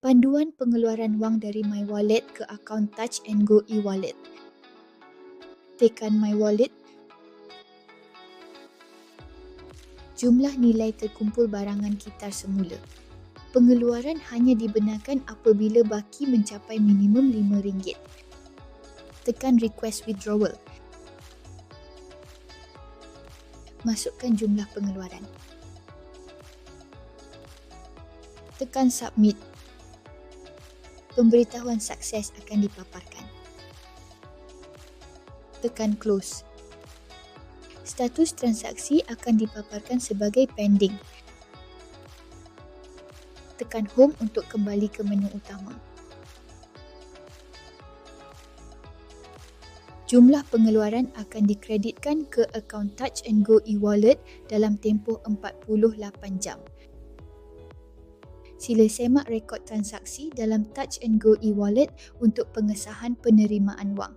Panduan pengeluaran wang dari My Wallet ke akaun Touch and Go e-wallet. Tekan My Wallet. Jumlah nilai terkumpul barangan kitar semula. Pengeluaran hanya dibenarkan apabila baki mencapai minimum RM5. Tekan Request Withdrawal. Masukkan jumlah pengeluaran. Tekan Submit. Pemberitahuan sukses akan dipaparkan. Tekan Close. Status transaksi akan dipaparkan sebagai pending. Tekan Home untuk kembali ke menu utama. Jumlah pengeluaran akan dikreditkan ke akaun Touch and Go e-wallet dalam tempoh 48 jam. Sila semak rekod transaksi dalam Touch and Go e-wallet untuk pengesahan penerimaan wang.